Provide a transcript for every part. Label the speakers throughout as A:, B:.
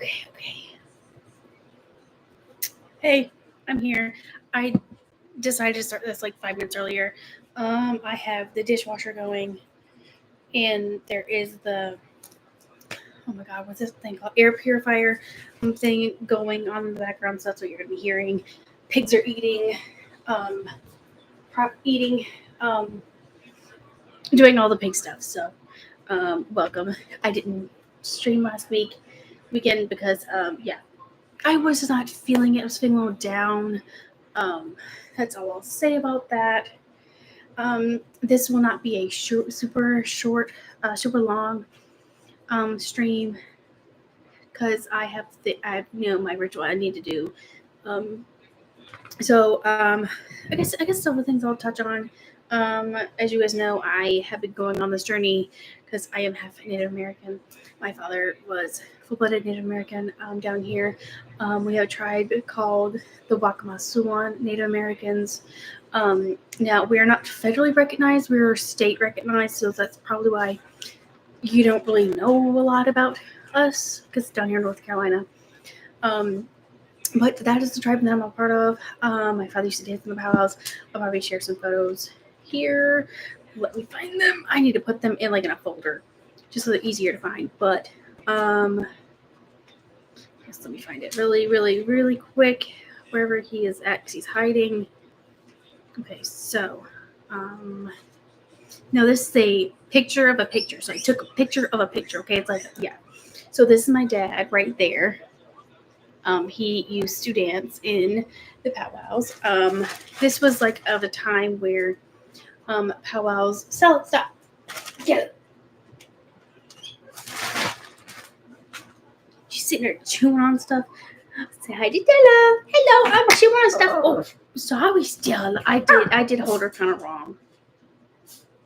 A: Okay. Hey, I'm here. I decided to start this like 5 minutes earlier. I have the dishwasher going, and there is the oh my god, what's this thing called? Air purifier thing going on in the background. So that's what you're gonna be hearing. Pigs are eating, um, eating, um, doing all the pig stuff. So, welcome. I didn't stream last weekend because yeah, I was not feeling it. I was feeling a little down. Um, that's all I'll say about that. This will not be a super short, super long stream because I have my ritual I need to do. Um, so I guess some of the things I'll touch on. As you guys know, I have been going on this journey because I am half Native American. My father was full-blooded Native American down here. We have a tribe called the Wakamasuan Native Americans. Now, we are not federally recognized. We are state recognized, so that's probably why you don't really know a lot about us because down here in North Carolina. But that is the tribe that I'm a part of. My father used to dance in the powwows. I'll probably share some photos here. Let me find them. I need to put them in like in a folder, just so they're easier to find. But let me find it really quick. Wherever he is at, because he's hiding. Okay, so no, this is a picture of a picture. So I took a picture of a picture. Okay, it's like yeah. So this is my dad right there. He used to dance in the powwows. This was like of a time where powwows. Stop! Get it! She's sitting there chewing on stuff. Say hi to Stella. Hello, I'm chewing on stuff. Oh, sorry, Stella. I did hold her kind of wrong.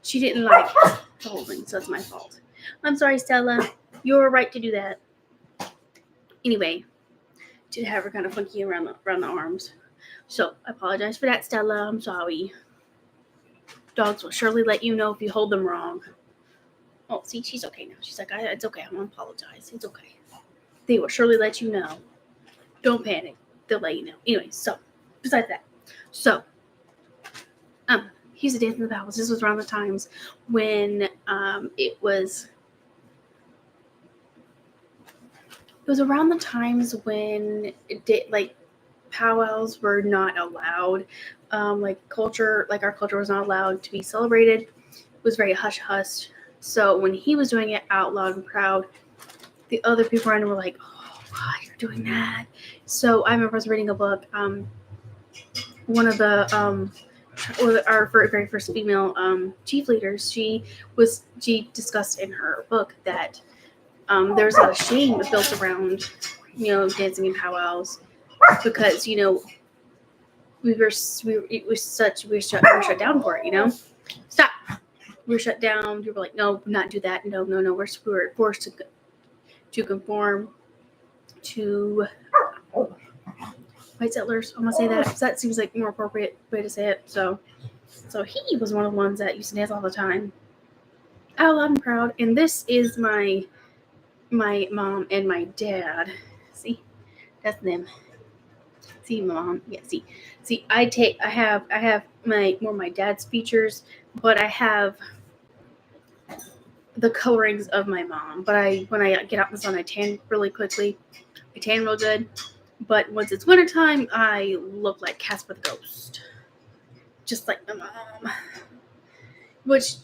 A: She didn't like the holding, so it's my fault. I'm sorry, Stella. You're right to do that. Anyway, did have her kind of funky around the arms. So I apologize for that, Stella. I'm sorry. Dogs will surely let you know if you hold them wrong. Oh, see, she's okay now. She's like, it's okay. I'm going to apologize. It's okay. They will surely let you know. Don't panic. They'll let you know. Anyway, so, besides that. So, he used to dance in the powwows. This was around the times when it was around the times when powwows were not allowed. Culture, like our culture was not allowed to be celebrated. It was very hush-hush. So when he was doing it out loud and proud, the other people around him were like, oh, God, you're doing that. So I remember I was reading a book. One of our very first female chief leaders, she discussed in her book that there's a lot of shame built around, dancing in powwows because, we were shut down for it, Stop. We were shut down. People were like, no, not do that. No. We were forced to conform to white settlers. I'm gonna say that because that seems like a more appropriate way to say it. So he was one of the ones that used to dance all the time, out loud and proud. And this is my mom and my dad. See, that's them. See, mom. Yeah. See. I have my dad's features, but I have the colorings of my mom. But when I get out in the sun, I tan really quickly. I tan real good. But once it's wintertime, I look like Casper the Ghost. Just like my mom. Which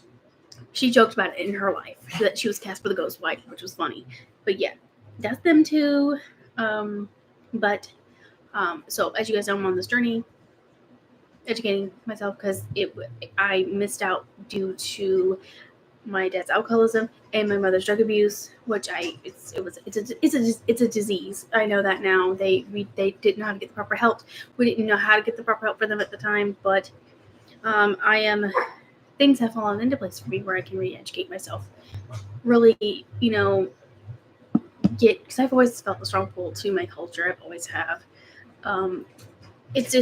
A: she joked about it in her life, that she was Casper the Ghost wife, which was funny. But yeah, that's them too. So as you guys know, I'm on this journey, educating myself because I missed out due to my dad's alcoholism and my mother's drug abuse, which it's a disease. I know that now. They didn't know how to get the proper help. We didn't know how to get the proper help for them at the time, but things have fallen into place for me where I can re-educate myself. Really, because I've always felt a strong pull to my culture. I've always have. It's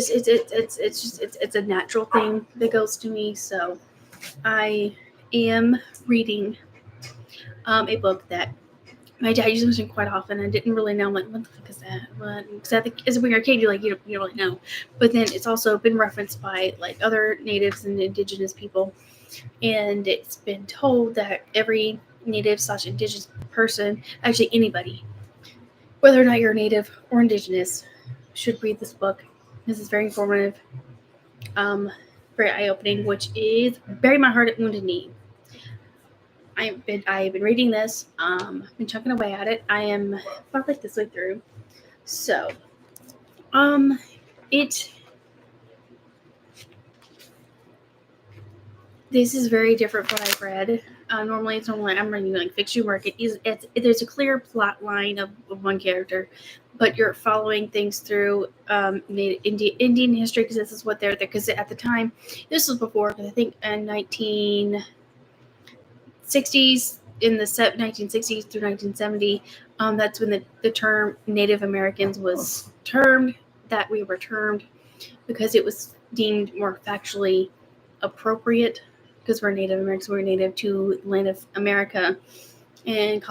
A: a natural thing that goes to me. So I am reading a book that my dad used to mention quite often. I didn't really know. I'm like, what the fuck is that? Because I think as a younger kid, you're like, you don't really know. But then it's also been referenced by like other natives and indigenous people, and it's been told that every native/indigenous person, actually anybody, whether or not you're native or indigenous, should read this book. This is very informative, um, very eye-opening, which is Bury My Heart at Wounded Knee. I've been reading this, been chugging away at it. I am about like this way through. So, um, it this is very different from what I've read. Normally I'm reading like fiction work. There's a clear plot line of one character, but you're following things through Indian history because this is what they're there. Because at the time, this was before. Because I think in 1960s, in the 1960s through 1970, that's when the term Native Americans was termed. That we were termed because it was deemed more factually appropriate because we're Native Americans, we're native to the land of America, and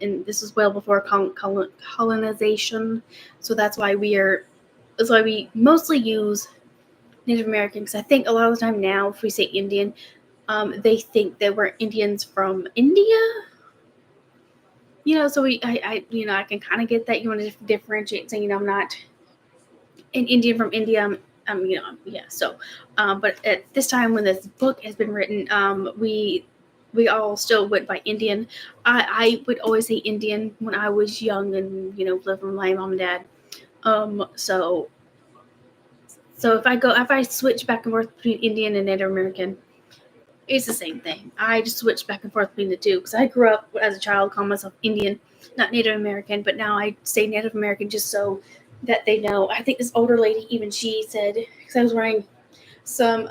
A: and this was well before colonization. So that's why we mostly use Native American. Because I think a lot of the time now, if we say Indian, they think that we're Indians from India. So I can kind of get that. You want to differentiate, saying, I'm not an Indian from India. Yeah. So, but at this time when this book has been written, we all still went by Indian. I would always say Indian when I was young and lived with my mom and dad. So if I switch back and forth between Indian and Native American, it's the same thing. I just switched back and forth between the two because I grew up as a child calling myself Indian, not Native American, but now I say Native American just so that they know. I think this older lady, even she said, because I was wearing some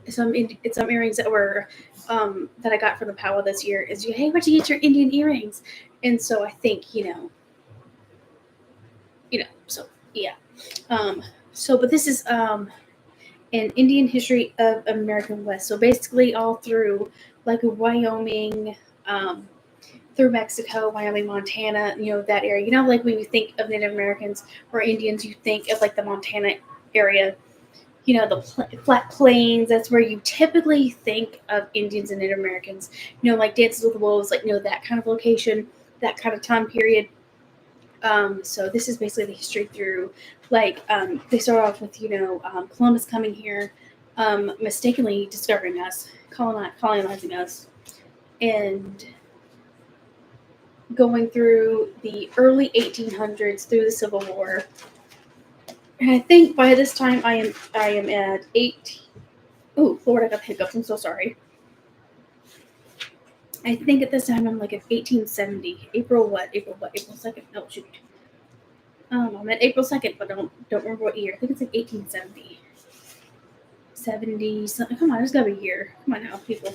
A: some earrings that were that I got from the powwow this year. Is hey, where'd you get your Indian earrings? And so I think so yeah. But this is an Indian history of American West. So basically, all through like Wyoming, through Mexico, Wyoming, Montana, that area. Like when you think of Native Americans or Indians, you think of like the Montana area. The flat plains. That's where you typically think of Indians and Native Americans. Like Dances with the Wolves, like that kind of location, that kind of time period. So this is basically the history through, like, they start off with, Columbus coming here, mistakenly discovering us, colonizing us, and going through the early 1800s through the Civil War. And I think by this time I am at 8. Oh, Lord, I got hiccups. I'm so sorry. I think at this time I'm like at 1870. April what? April 2nd? No, shoot. I'm at April 2nd, but don't remember what year. I think it's like 1870. 70 something. Come on, there's gotta be a year. Come on now, people.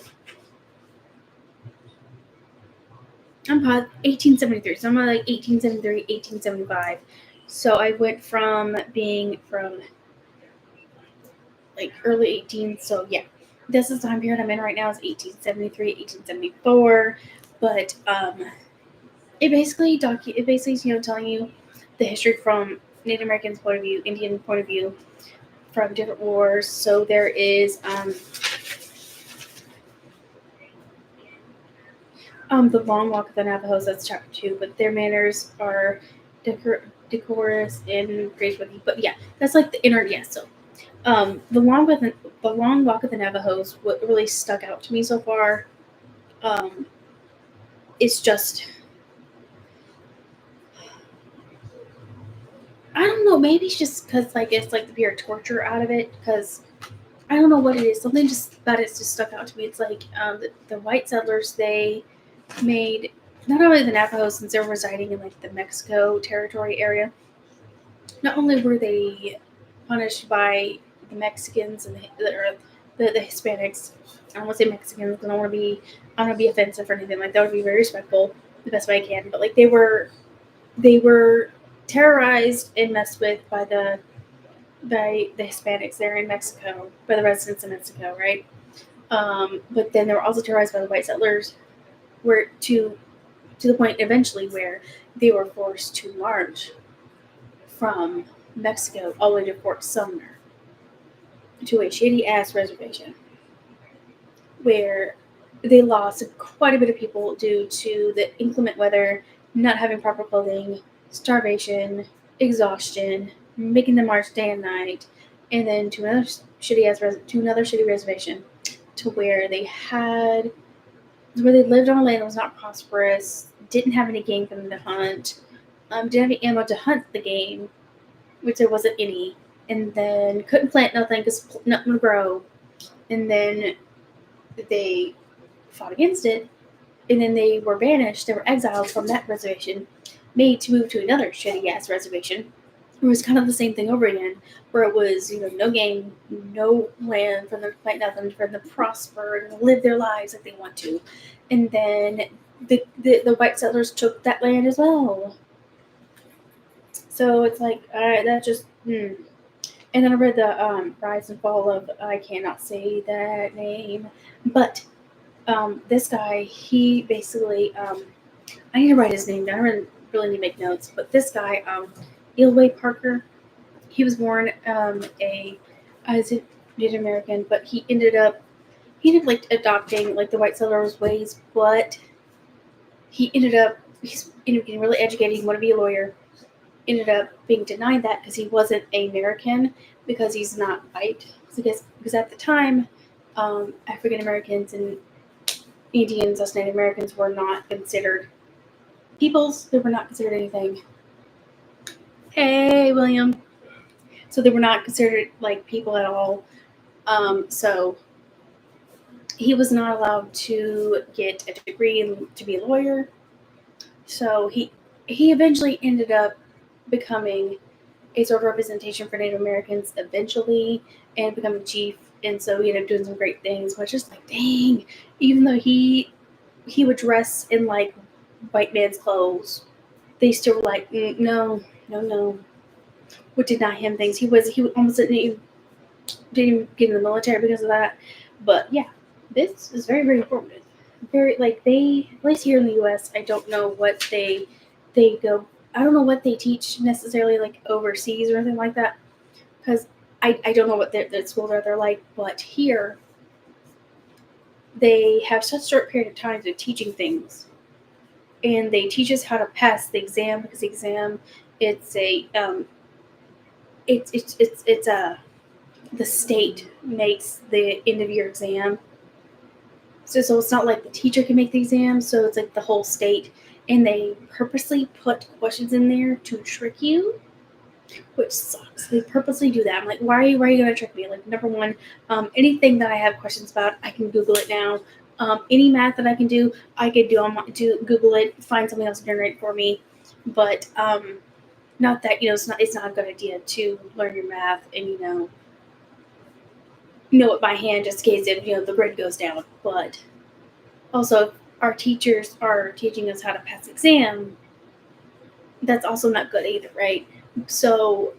A: I'm 1873. So I'm at like 1873, 1875. So I went from being from like early 18th. So yeah, this is the time period I'm in right now is 1873, 1874. But it basically telling you the history from Native Americans' point of view, Indian point of view, from different wars. So there is the Long Walk of the Navajos. That's chapter 2, but their manners are decorous and praiseworthy. But yeah, that's like the inner. Yeah, so the Long Walk of the Navajos. What really stuck out to me so far, is just, I don't know. Maybe it's just because like it's like the pure torture out of it. Because I don't know what it is. Something just about it just stuck out to me. It's like the white settlers, they made not only the Navajos, since they're residing in like the Mexico territory area. Not only were they punished by the Mexicans and the Hispanics. I don't want to say Mexicans. I don't want to be offensive or anything like that. I would be very respectful the best way I can. But like they were terrorized and messed with by the Hispanics there in Mexico, by the residents of Mexico, right? But then they were also terrorized by the white settlers, were to to the point eventually where they were forced to march from Mexico all the way to Fort Sumner to a shitty ass reservation where they lost quite a bit of people due to the inclement weather, not having proper clothing, starvation, exhaustion, making them march day and night, and then to another shitty reservation to where they lived on a land that was not prosperous, didn't have any game for them to hunt, didn't have any ammo to hunt the game, which there wasn't any, and then couldn't plant nothing because nothing would grow, and then they fought against it, and then they were banished. They were exiled from that reservation, made to move to another shitty ass reservation. It was kind of the same thing over again, where it was no game, no land for them to plant nothing, for them to prosper and live their lives like they want to, and then the white settlers took that land as well. So it's like, all right, that just. And then I read the Rise and Fall of, I cannot say that name, but this guy, he basically, I need to write his name down. I really need to make notes. But this guy, Ilway Parker, he was born as a Native American, but he ended up like adopting like the white settlers' ways, but he's ended up getting really educated. He wanted to be a lawyer. Ended up being denied that because he wasn't American, because he's not white. Because at the time, African Americans and Indians, us Native Americans, were not considered peoples. They were not considered anything. Hey, William. So they were not considered like people at all. So he was not allowed to get a degree and to be a lawyer. So he eventually ended up becoming a sort of representation for Native Americans eventually, and becoming chief. And so he ended up doing some great things. But just like, dang, even though he would dress in like white man's clothes, they still were like, no, would deny him things. He almost didn't even get in the military because of that. But yeah, this is very, very informative. Very, like, they, at least here in the U.S., I don't know what they go. I don't know what they teach necessarily, like overseas or anything like that, because I don't know what their schools are. They're like, but here they have such a short period of time of teaching things, and they teach us how to pass the exam, because the exam, it's a the state makes the end of year exam. So it's not like the teacher can make the exam, so it's like the whole state, and they purposely put questions in there to trick you, which sucks. They purposely do that. I'm like, why are you going to trick me? Like, number one, anything that I have questions about, I can Google it now. Any math that I can do, I could do Google it, find something else to generate for me. But not that, it's not a good idea to learn your math and know it by hand, just in case the grid goes down. But also, if our teachers are teaching us how to pass exam, that's also not good either, right? So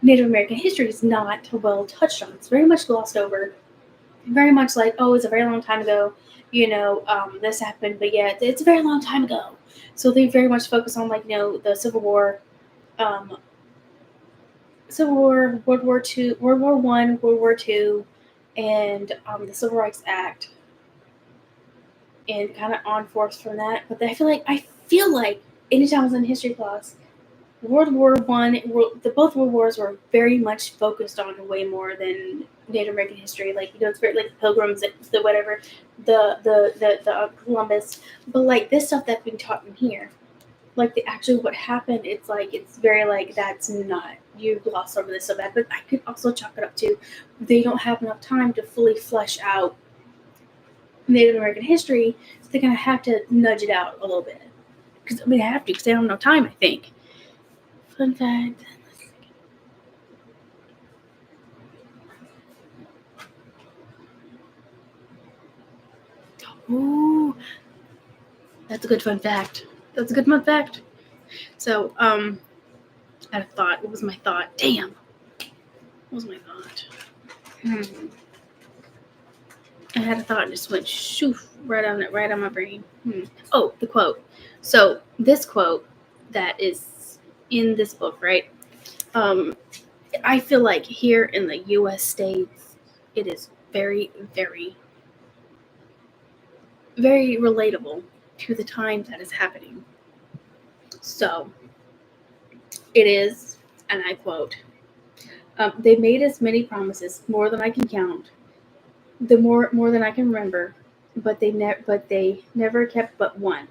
A: Native American history is not well touched on. It's very much glossed over. Very much like, oh, it's a very long time ago, this happened, but yeah, it's a very long time ago. So they very much focus on the Civil War, World War II, World War I, World War II, and the Civil Rights Act, and kind of on forth from that. But I feel like anytime I was in history class, World War I, both World Wars were very much focused on way more than Native American history. It's very like the Pilgrims, the whatever, the Columbus. But this stuff that's being taught in here, the actually what happened, it's very that's not, you gloss over this so bad. But I could also chalk it up to they don't have enough time to fully flesh out Native American history, so they're gonna have to nudge it out a little bit. Because they have to, because they don't have no time, I think. Fun fact. Ooh, that's a good fun fact. So, I had a thought. What was my thought? Damn. What was my thought? I had a thought and just went shoof right on my brain. Oh, the quote. So this quote that is in this book, right? Um, I feel like here in the U.S. states, it is very, very, very relatable to the time that is happening. So it is, and I quote: "They made us many promises, more than I can count, more than I can remember, but they never kept but one.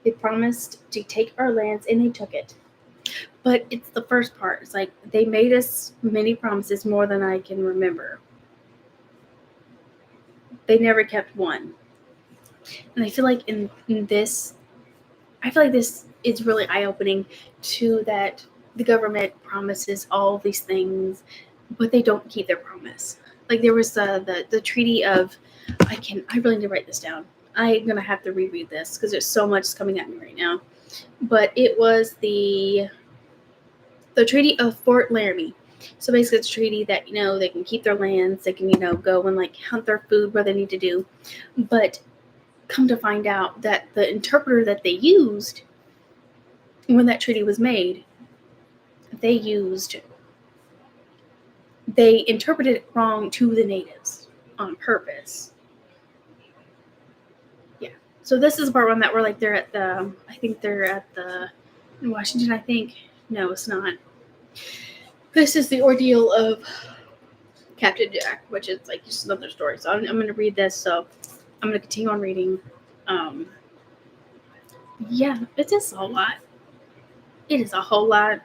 A: They promised to take our lands, and they took it." But it's the first part. It's like they made us many promises, more than I can remember. They never kept one. And I feel like in this, I feel like this is really eye opening to that the government promises all these things, but they don't keep their promise. Like there was the treaty of, I really need to write this down. I'm gonna have to reread this because there's so much coming at me right now. But it was the Treaty of Fort Laramie. So basically, it's a treaty that they can keep their lands, they can go and like hunt their food where they need to do, but come to find out that the interpreter that they used when that treaty was made, they used they interpreted it wrong to the natives on purpose. Yeah. So this is part one that we're like they're at the I think they're at the in Washington. I think no, it's not. This is the ordeal of Captain Jack, which is like just another story. So I'm going to read this. So I'm going to continue on reading. Um, yeah, it's just a lot. It is a whole lot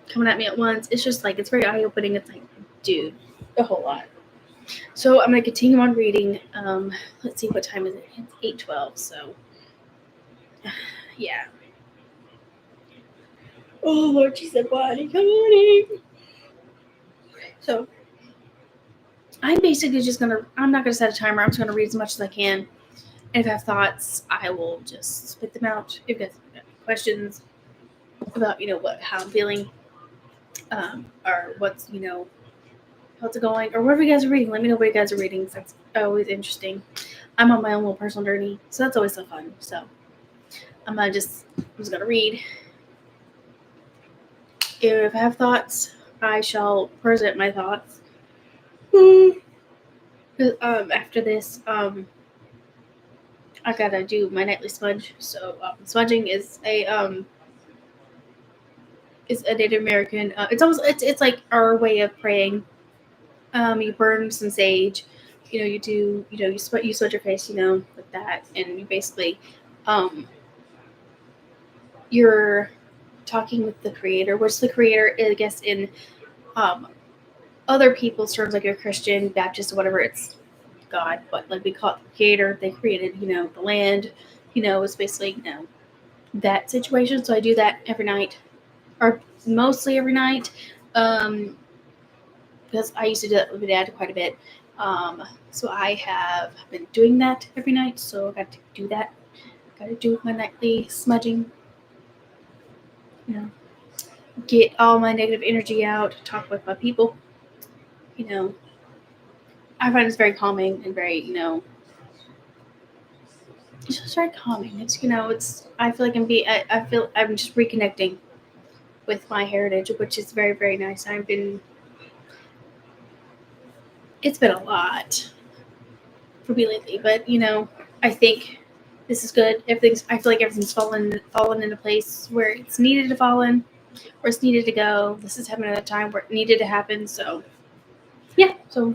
A: coming at me at once. It's just like it's very eye opening. It's like, dude, a whole lot. So I'm going to continue on reading. Let's see, what time is it? It's 8:12. So yeah. Oh Lord, she said, "Buddy, come on in." So I'm basically just gonna. I'm not gonna set a timer. I'm just gonna read as much as I can. And if I have thoughts, I will just spit them out. If you guys have any questions about how I'm feeling, or how's it going, or whatever you guys are reading, let me know what you guys are reading. That's always interesting. I'm on my own little personal journey, so that's always so fun. So I'm just gonna read. If I have thoughts, I shall present my thoughts. After this, I gotta do my nightly smudge. So smudging is a Native American. It's like our way of praying. You burn some sage. You do. You smudge your face. With that, and you basically, um, you're talking with the Creator, which the Creator, I guess, in um, other people's terms, like you're Christian, Baptist, or whatever, it's God. But like we call it the Creator. They created, the land. It's basically, that situation. So I do that every night, or mostly every night. Because I used to do that with my dad quite a bit. So I have been doing that every night. So I got to do that. Got to do my nightly smudging. You know, get all my negative energy out. Talk with my people. You know, I find it's very calming and very it's just very calming. It's I feel like I feel I'm just reconnecting with my heritage, which is very very nice. It's been a lot for me lately, but I think this is good. I feel like everything's fallen into place where it's needed to fall in, where it's needed to go. This is happening at a time where it needed to happen. So yeah, so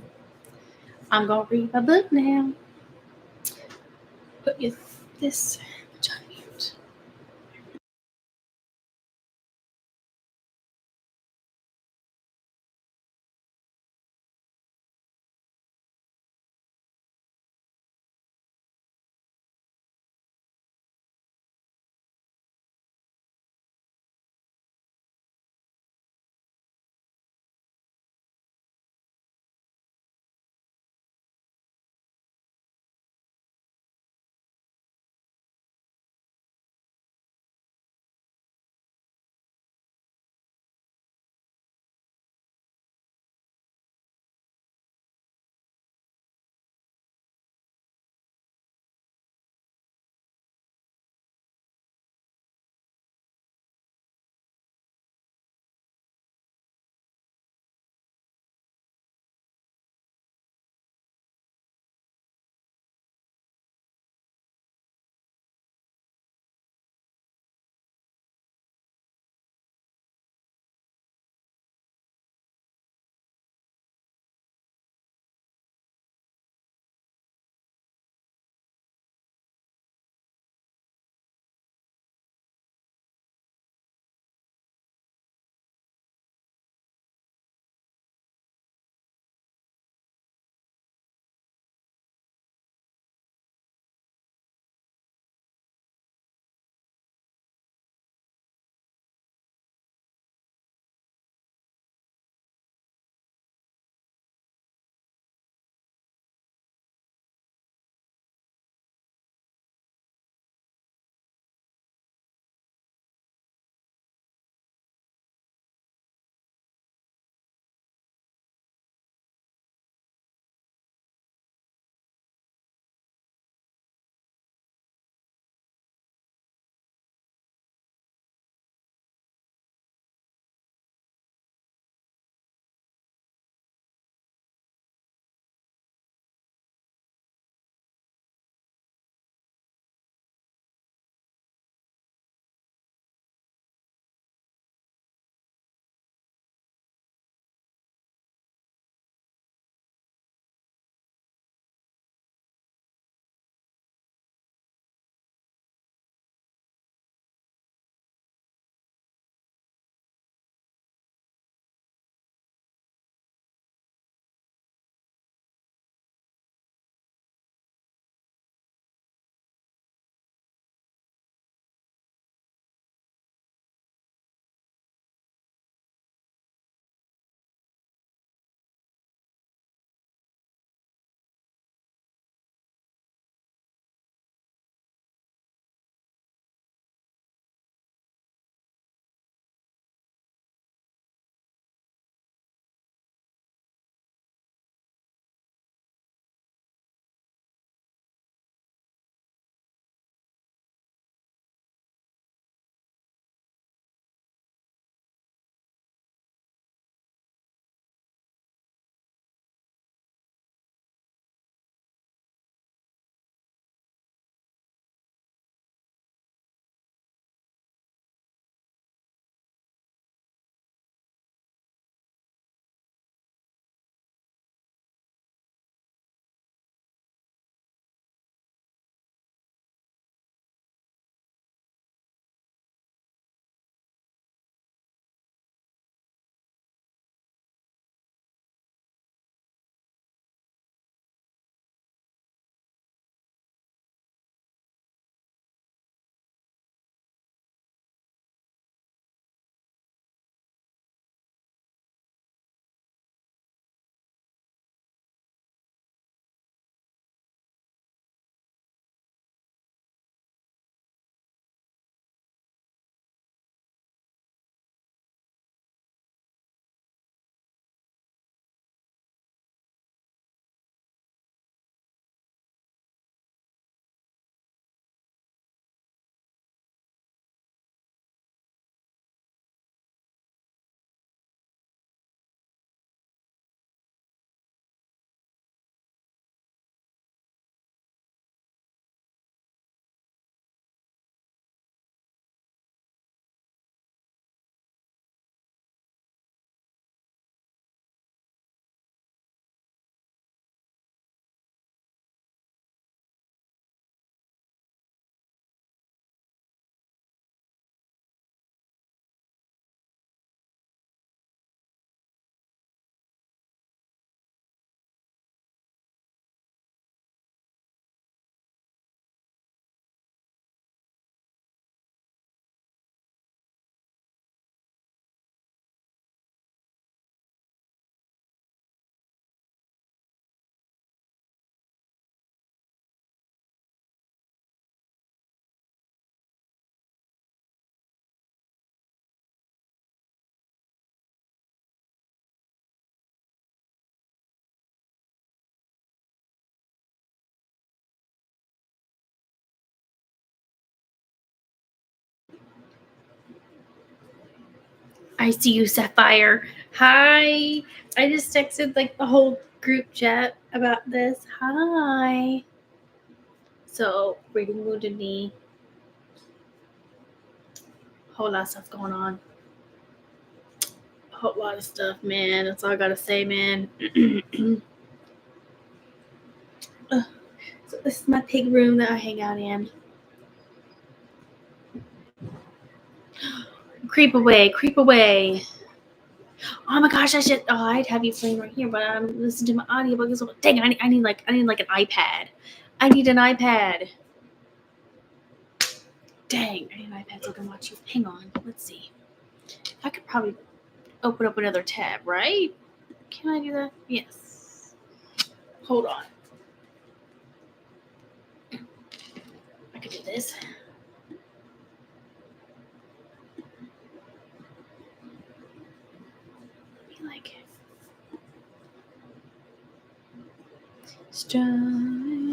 A: I'm gonna read my book now. Put this on mute. I see you, Sapphire. Hi. I just texted like the whole group chat about this. Hi. So, reading Wounded Knee. Whole lot of stuff going on. A whole lot of stuff, man. That's all I gotta say, man. So this is my pig room that I hang out in. Creep away, creep away. Oh my gosh, I'd have you playing right here, but I'm listening to my audiobook. Dang, I need like an iPad. I need an iPad. Dang, I need an iPad so I can watch you. Hang on, let's see. I could probably open up another tab, right? Can I do that? Yes. Hold on. I could do this. Like strong.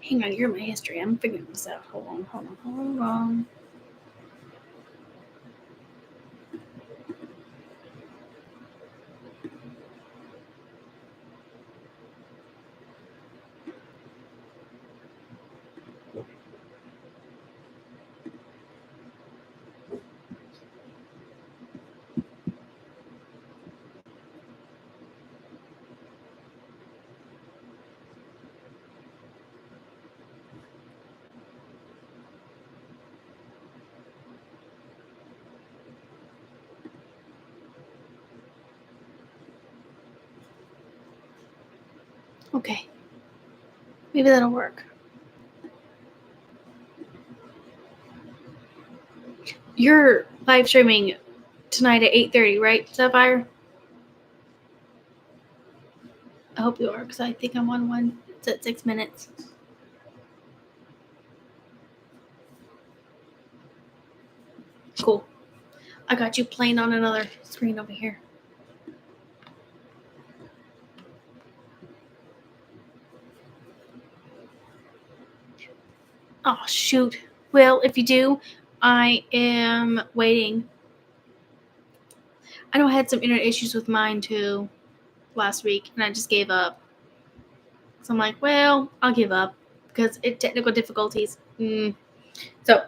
A: Hang on, you're my history. I'm figuring this out. Hold on. Okay. Maybe that'll work. You're live streaming tonight at 8:30, right, Sapphire? I hope you are, because I think I'm on one. It's at 6 minutes. Cool. I got you playing on another screen over here. Oh, shoot. Well, if you do, I am waiting. I know I had some internet issues with mine too last week, and I just gave up. So I'm like, well, I'll give up because it technical difficulties. So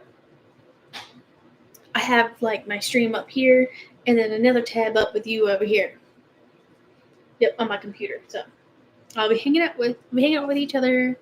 A: I have like my stream up here, and then another tab up with you over here. Yep, on my computer. So I'll be hanging out with each other.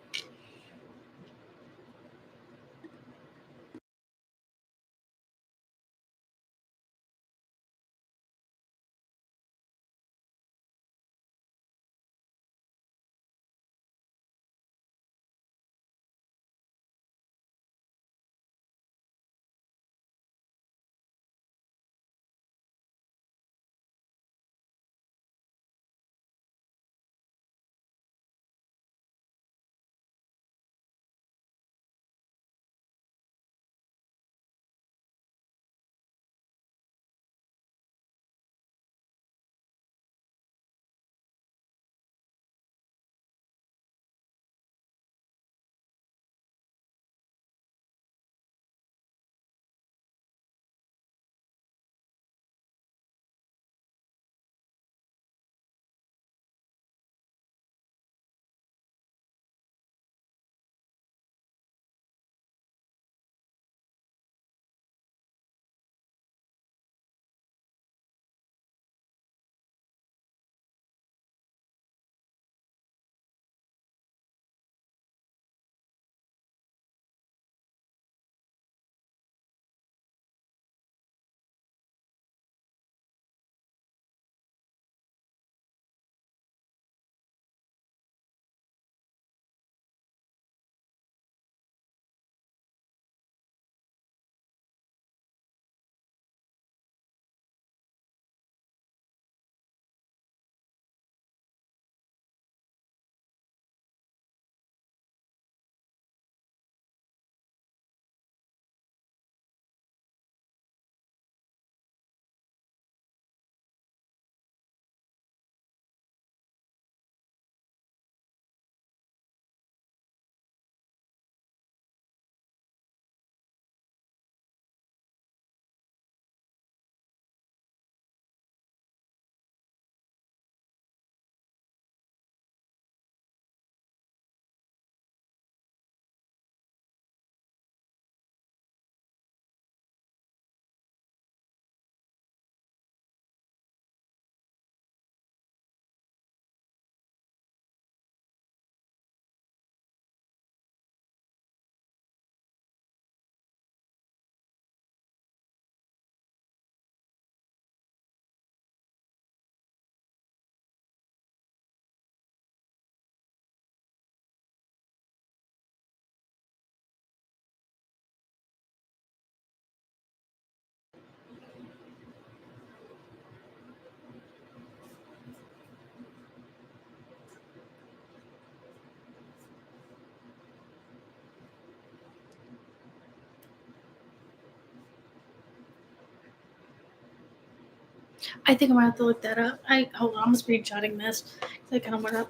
A: I think I'm gonna have to look that up. Hold on, I'm screenshotting this. I kind of want to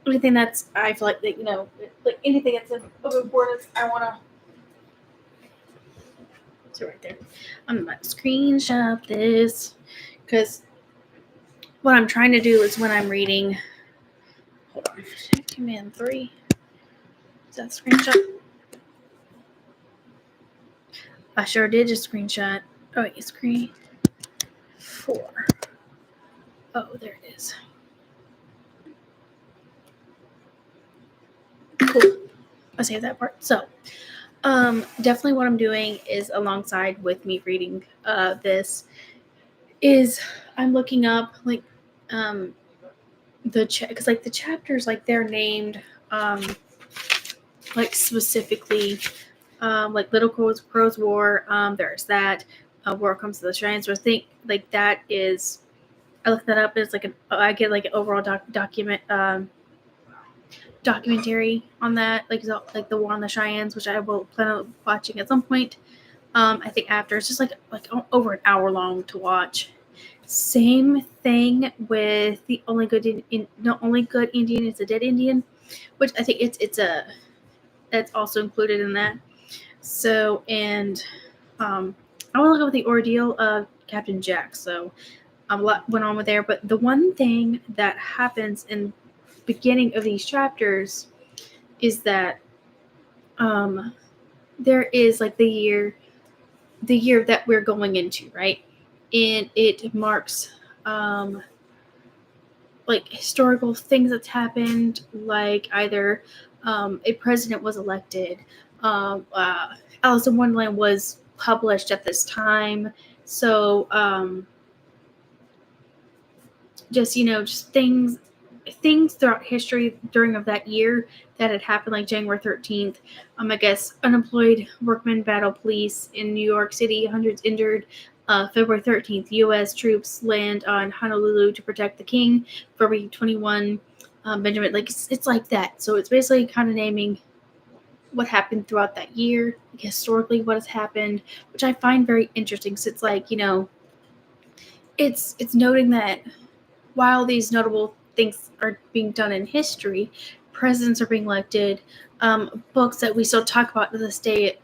A: anything that's I feel like that like anything that's of importance. I want to. So right there, I'm gonna screenshot this because what I'm trying to do is when I'm reading. Hold on, Command 3. Is that screenshot? I sure did just screenshot. Oh wait, screen 4. Oh, there it is. Cool. I saved that part. So, definitely what I'm doing is alongside with me reading this is I'm looking up like because like the chapters like they're named like specifically like Little Crow's War. There's that War Comes to the Shrines. So I think like that is I looked that up. It's like I get like an overall documentary on that, like the War on the Cheyennes, which I will plan on watching at some point. I think after it's just like over an hour long to watch. Same thing with the only good Indian is a dead Indian, which I think it's also included in that. So and I want to look up the ordeal of Captain Jack. So a lot went on with there, but the one thing that happens in beginning of these chapters is that there is like the year that we're going into, right? And it marks like historical things that's happened, like either a president was elected, Alice in Wonderland was published at this time, so just things throughout history during of that year that had happened, like January 13th. I guess unemployed workmen battle police in New York City, hundreds injured. February 13th, U.S. troops land on Honolulu to protect the king. February 21, Benjamin, like it's like that. So it's basically kind of naming what happened throughout that year, like historically what has happened, which I find very interesting. So it's like it's noting that while these notable things are being done in history, presidents are being elected, books that we still talk about to this day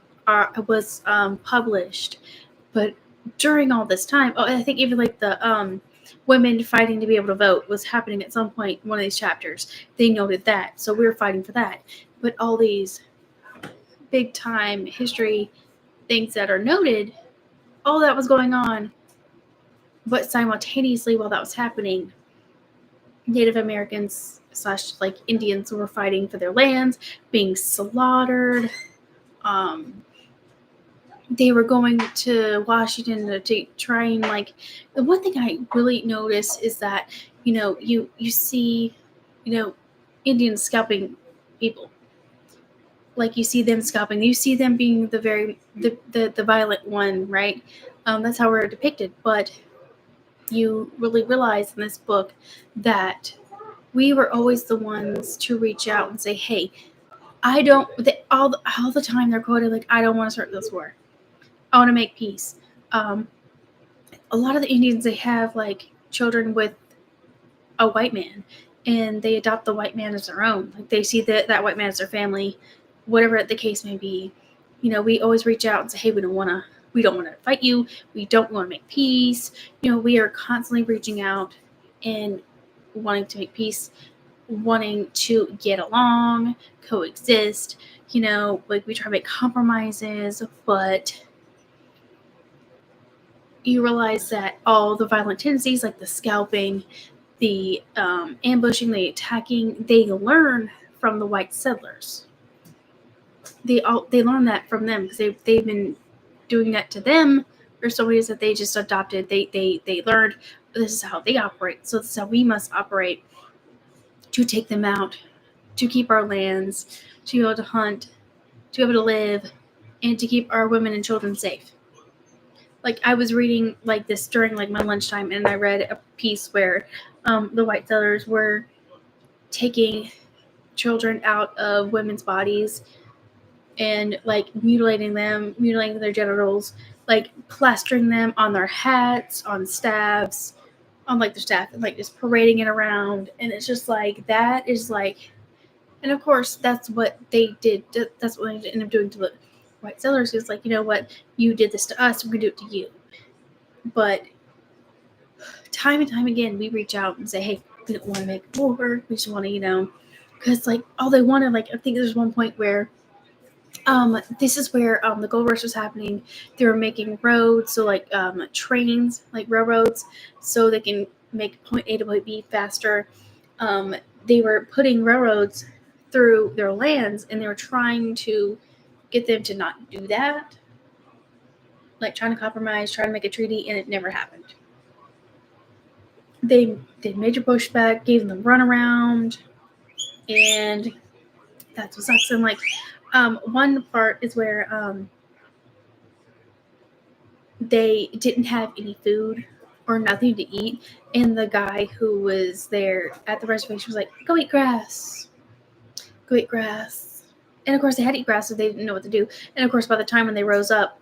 A: was published. But during all this time, I think even like the women fighting to be able to vote was happening at some point in one of these chapters. They noted that, so we were fighting for that. But all these big time history things that are noted, all that was going on, but simultaneously while that was happening, Native Americans / like Indians who were fighting for their lands, being slaughtered. They were going to Washington to try and like. The one thing I really notice is that you see Indians scalping people. Like you see them scalping. You see them being the violent one, right? That's how we're depicted. But you really realize in this book that we were always the ones to reach out and say, "Hey, I don't." All the time they're quoted like, "I don't want to start this war. I want to make peace." Um, a lot of the Indians they have like children with a white man, and they adopt the white man as their own. Like they see that white man as their family, whatever the case may be. We always reach out and say, "Hey, we don't want to fight you. We don't want to make peace." We are constantly reaching out and wanting to make peace, wanting to get along, coexist. Like we try to make compromises, but you realize that all the violent tendencies, like the scalping, the ambushing, the attacking, they learn from the white settlers. They learn that from them because they've been doing that to them for so many years that they just adopted. They learned this is how they operate, so this is how we must operate to take them out, to keep our lands, to be able to hunt, to be able to live, and to keep our women and children safe. Like I was reading like this during like my lunchtime, and I read a piece where the white settlers were taking children out of women's bodies and like mutilating their genitals like plastering them on their hats, on staffs, on like their staff, and like just parading it around. And it's just like that is like, and of course that's what they did. That's what they ended up doing to the white settlers. Is like, you know what, you did this to us, we're gonna do it to you. But time and time again, we reach out and say, hey, we don't want to make war. We just want to, because like all they wanted, like I think there's one point where this is where the gold rush was happening. They were making roads, so like trains, like railroads, so they can make point A to point B faster. They were putting railroads through their lands, and they were trying to get them to not do that, like trying to compromise, trying to make a treaty, and it never happened. They did major pushback, gave them the runaround, and that's what sucks. And like one part is where they didn't have any food or nothing to eat, and the guy who was there at the reservation was like, go eat grass, go eat grass. And of course they had to eat grass, so they didn't know what to do. And of course by the time when they rose up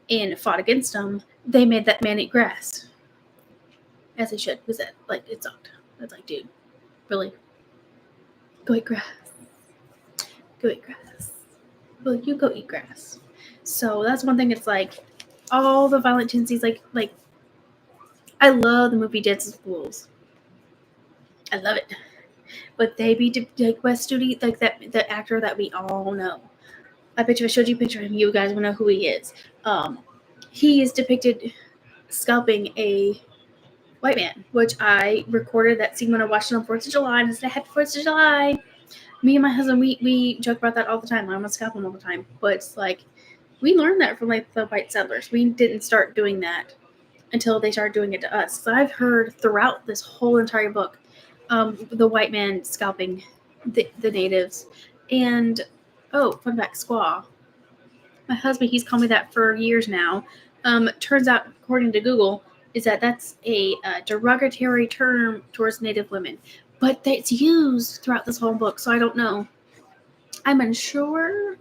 A: and fought against them, they made that man eat grass, as they should, because that, like, it sucked. It's like, dude, really, go eat grass, go eat grass. Well, you go eat grass. So that's one thing. It's like all the violent tendencies, like I love the movie Dances with Wolves. I love it. But they be like Wes Studi, like that, the actor that we all know. I bet you if I showed you a picture of him, you guys will know who he is. He is depicted scalping a white man, which I recorded that scene when I watched it on 4th of July, and I said, happy 4th of July. Me and my husband, we joke about that all the time. I'm gonna scalp him all the time. But it's like, we learned that from like the white settlers. We didn't start doing that until they started doing it to us. So I've heard throughout this whole entire book, the white man scalping the natives. And, oh, fun fact, squaw. My husband, he's called me that for years now. Turns out, according to Google, is that that's a derogatory term towards Native women. But it's used throughout this whole book, so I don't know. I'm unsure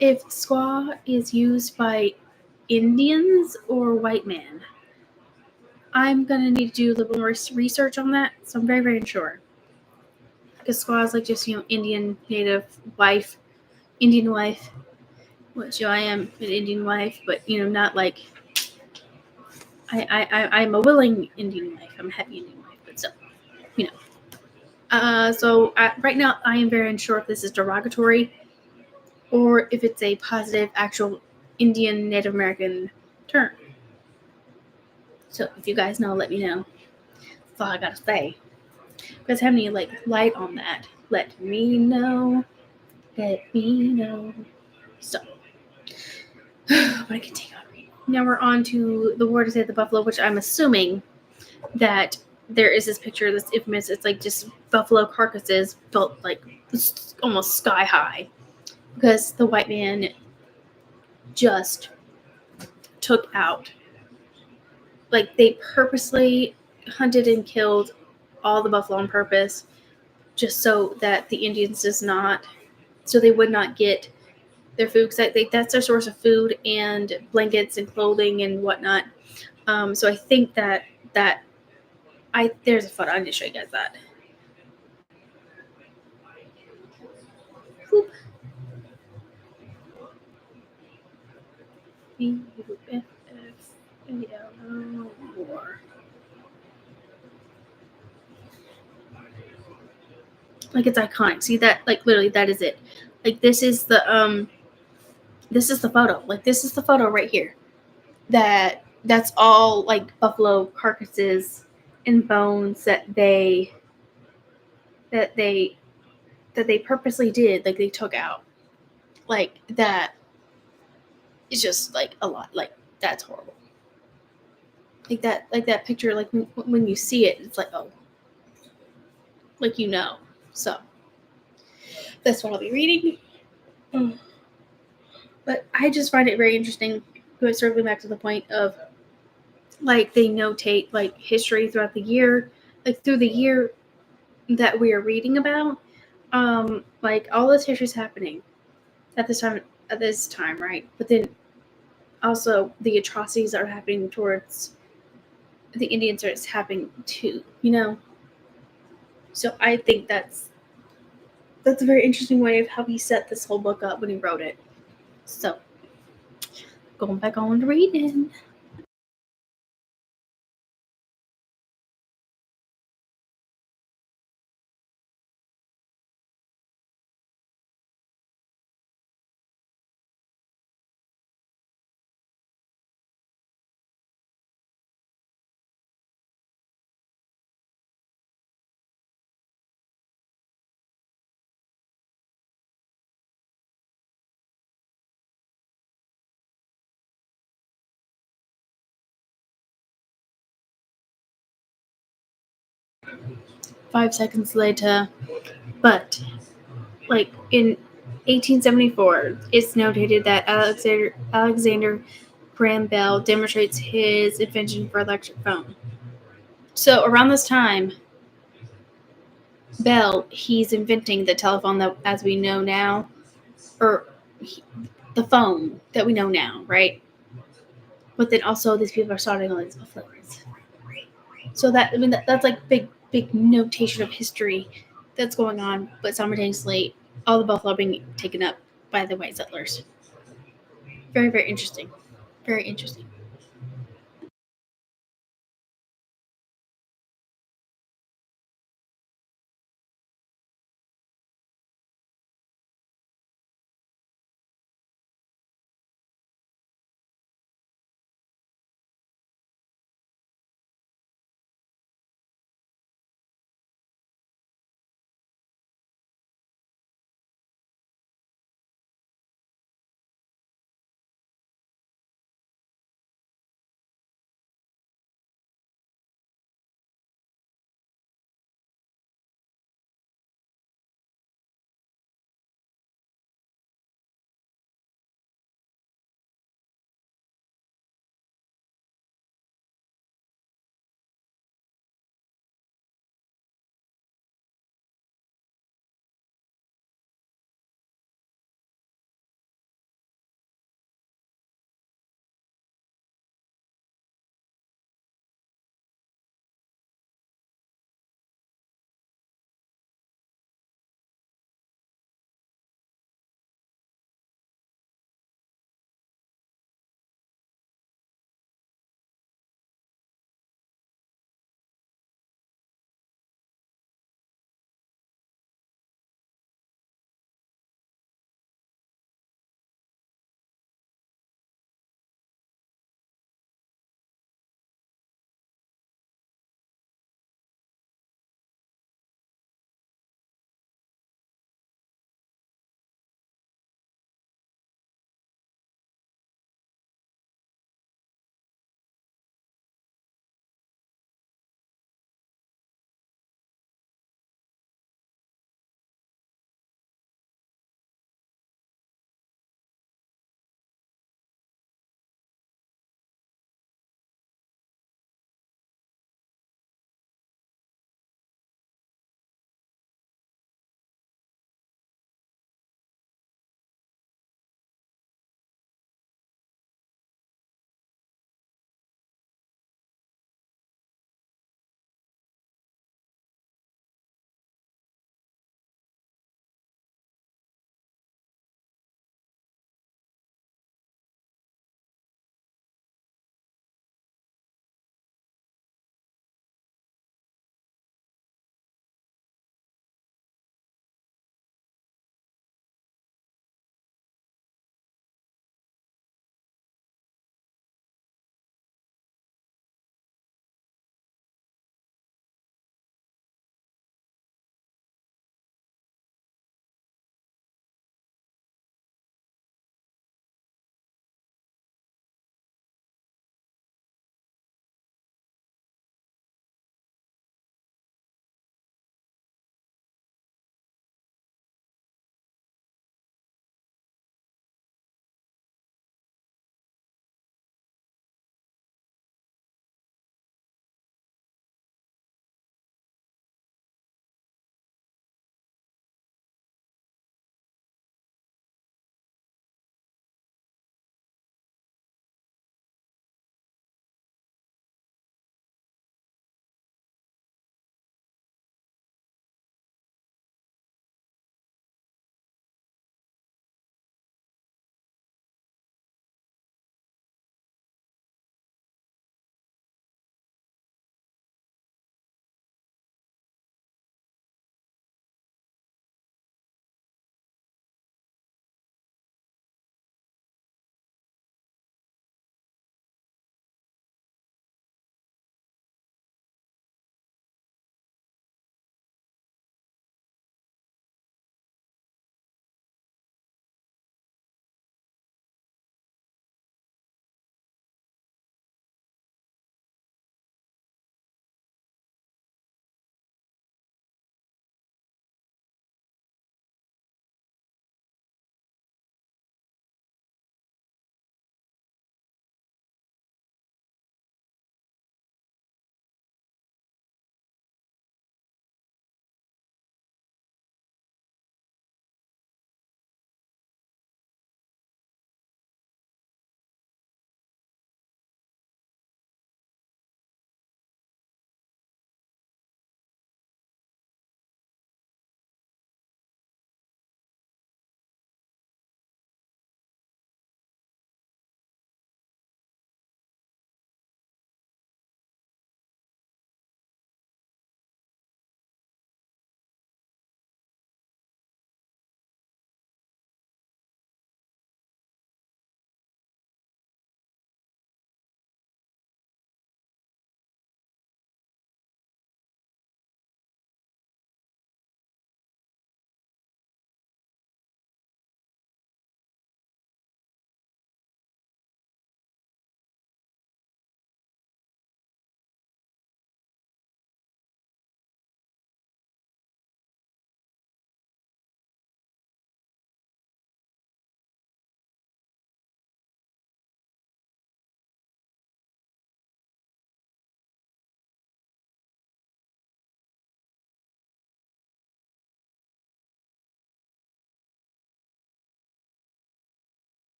A: if squaw is used by Indians or white man. I'm going to need to do a little more research on that, so I'm very, very unsure. Because squaw is like just, Indian, native, wife, Indian wife, which I am an Indian wife, but, not like, I'm a willing Indian wife. I'm a happy Indian wife, but still, So right now, I am very unsure if this is derogatory or if it's a positive, actual Indian Native American term. So if you guys know, let me know. That's all I gotta say. Because have any light on that? Let me know. Let me know. So, but I continue on reading. Now we're on to the War to Save the Buffalo, which I'm assuming that there is this picture, this infamous. It's like just buffalo carcasses built like almost sky high, because the white man just took out. Like they purposely hunted and killed all the buffalo on purpose, just so that the Indians so they would not get their food, because that's their source of food and blankets and clothing and whatnot. So I think that there's a photo. I'm going to show you guys that. Boop. War. Like it's iconic. See that? Like literally, that is it. Like this is the photo. Like this is the photo right here. That's all like buffalo carcasses and bones that they purposely did. Like they took out. Like that is just like a lot. Like that's horrible. Like that picture. Like when you see it, it's like, oh, like So that's what I'll be reading. But I just find it very interesting. Circling back to the point of like they notate like history throughout the year, like through the year that we are reading about. Like all this history is happening at this time, right? But then also the atrocities that are happening towards the Indians are happening too, you know? So I think that's a very interesting way of how he set this whole book up when he wrote it. So going back on to reading. Five seconds later, but like in 1874, it's notated that Alexander Graham Bell demonstrates his invention for electric phone. So around this time, Bell he's inventing the telephone that as we know now, or the phone that we know now, right? But then also these people are starting all these buffaloes. So that's like big notation of history that's going on, but simultaneously all the buffalo being taken up by the white settlers. Very interesting. Very interesting.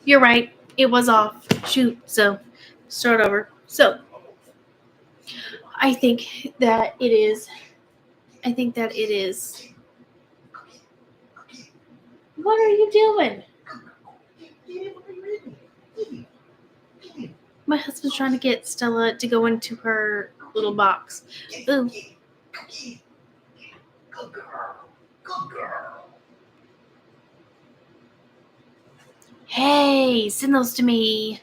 A: You're right. It was off. Shoot. So, start over. So, I think that it is. I think that it is. What are you doing? My husband's trying to get Stella to go into her little box. Ooh.
B: Good girl. Good girl.
A: Hey, send those to me.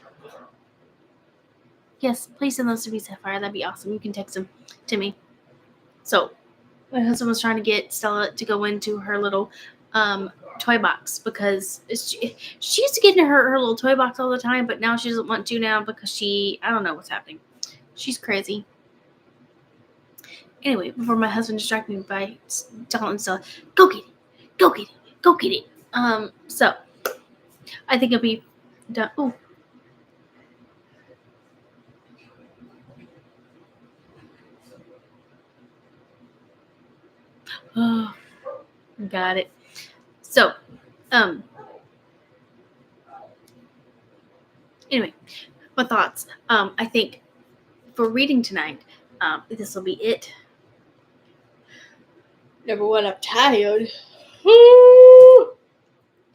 A: Yes, please send those to me, Sapphire. That'd be awesome. You can text them to me. So, my husband was trying to get Stella to go into her little toy box because she used to get into her little toy box all the time, but now she doesn't want to now because I don't know what's happening. She's crazy. Anyway, before my husband distracted me by telling Stella, go get it, go get it, go get it. So I think it'll be done. Oh. Oh, got it. So, anyway, my thoughts. I think for reading tonight, this will be it. Number one, I'm tired.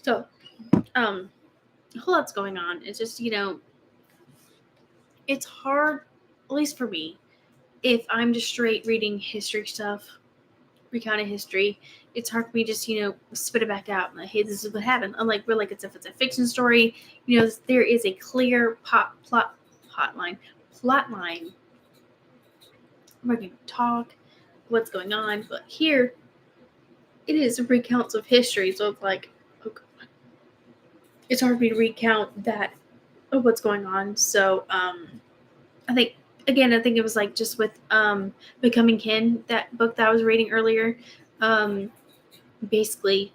A: So, a whole lot's going on. It's just, it's hard, at least for me, if I'm just straight reading history stuff, recounting history, it's hard for me just, spit it back out. Like, hey, this is what happened. Unlike real, like, if it's a fiction story, there is a clear plot line. We're going to talk what's going on, but here it is recounts of history, so it's like, it's hard for me to recount that of what's going on. So I think it was like just with Becoming Kin, that book that I was reading earlier. Basically,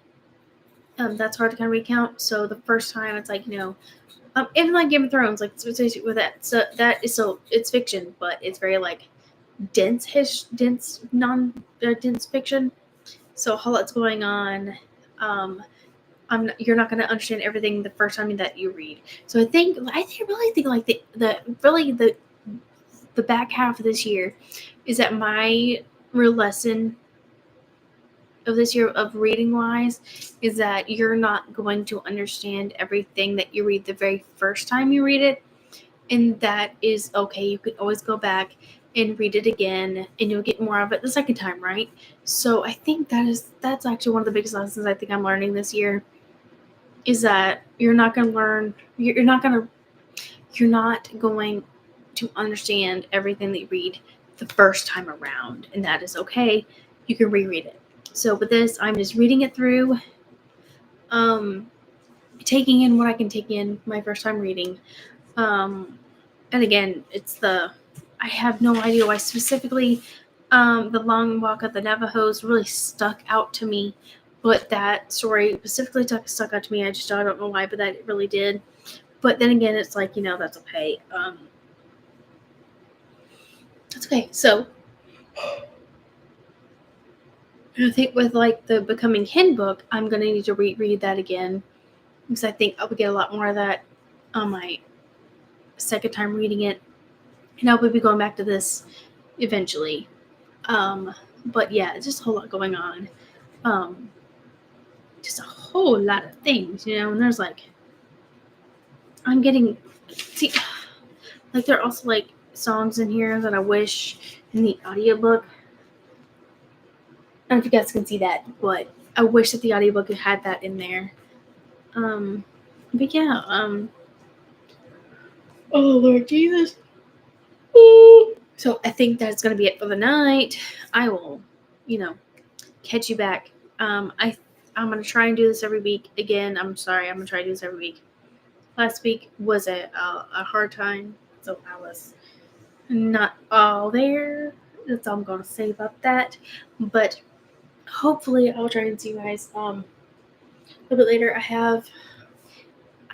A: that's hard to kind of recount. So the first time it's like, even like Game of Thrones, like with that, so that is it's fiction, but it's very like dense fiction. So a whole lot's going on. You're not going to understand everything the first time that you read. So I really think like the back half of this year is that my real lesson of this year of reading wise is that you're not going to understand everything that you read the very first time you read it, and that is okay. You can always go back and read it again and you'll get more of it the second time, right? So I think that's actually one of the biggest lessons I think I'm learning this year, is that you're not going to understand everything that you read the first time around, and that is okay. You can reread it. So with this, I'm just reading it through, taking in what I can take in my first time reading. And again, I have no idea why specifically The Long Walk of the Navajos really stuck out to me, but that story specifically stuck out to me. I don't know why, but that really did. But then again, it's like, that's okay. That's okay. So I think with like the Becoming Kin book, I'm going to need to reread that again, because I think I would get a lot more of that on my second time reading it. And I will be going back to this eventually. But yeah, it's just a whole lot going on. Just a whole lot of things, and there's like, like there are also like songs in here that I wish in the audiobook. I don't know if you guys can see that, but I wish that the audiobook had that in there. But yeah, oh Lord Jesus. So I think that's going to be it for the night. I will, catch you back. I'm going to try and do this every week. Again, I'm sorry. I'm going to try to do this every week. Last week was a hard time, so I was not all there. That's all I'm going to say about that. But hopefully I'll try and see you guys a little bit later. I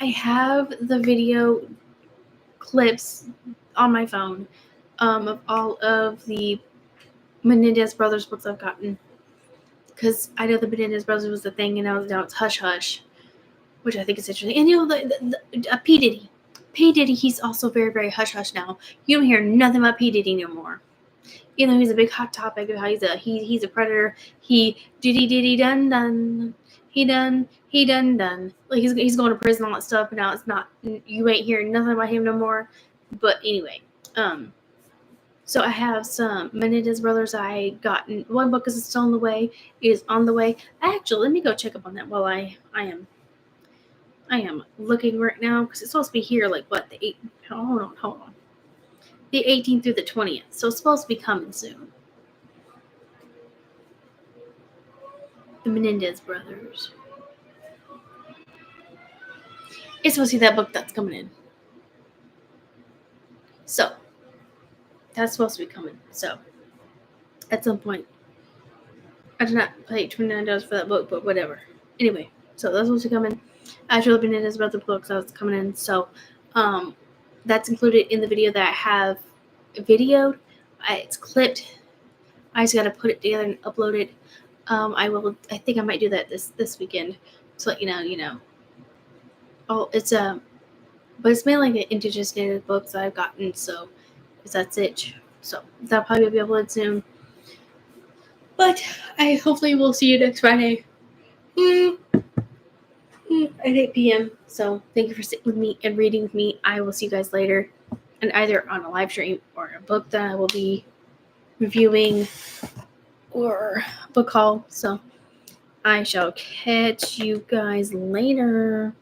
A: have the video clips on my phone of all of the Menendez Brothers books I've gotten, because I know the Menendez Brothers was the thing, and now it's Hush Hush. which I think is interesting. And P Diddy. P Diddy, he's also very, very hush hush now. You don't hear nothing about P Diddy no more. You know, he's a big hot topic of how he's a predator. He diddy done done. He done done. Like he's going to prison, all that stuff. And now it's not. You ain't hearing nothing about him no more. But anyway, so I have some Menendez brothers. I gotten one book is still on the way. Is on the way. Actually, let me go check up on that while I am looking right now because it's supposed to be here. Like what the 8th? Hold on. The 18th through the 20th. So it's supposed to be coming soon. The Menendez brothers. It's supposed to be that book that's coming in. So that's supposed to be coming. So at some point, I did not pay $29 for that book, but whatever. Anyway, so that's supposed to come in. Actually, the Menendez brothers books that's coming in. So that's included in the video that I have videoed. It's clipped. I just got to put it together and upload it. I think I might do that this weekend to let you know. Oh, but it's mainly like indigenous native books that I've gotten, so that's it. So that'll probably be uploaded soon. But I hopefully will see you next Friday at 8 p.m. So thank you for sitting with me and reading with me. I will see you guys later, and either on a live stream or a book that I will be reviewing or book haul. So I shall catch you guys later.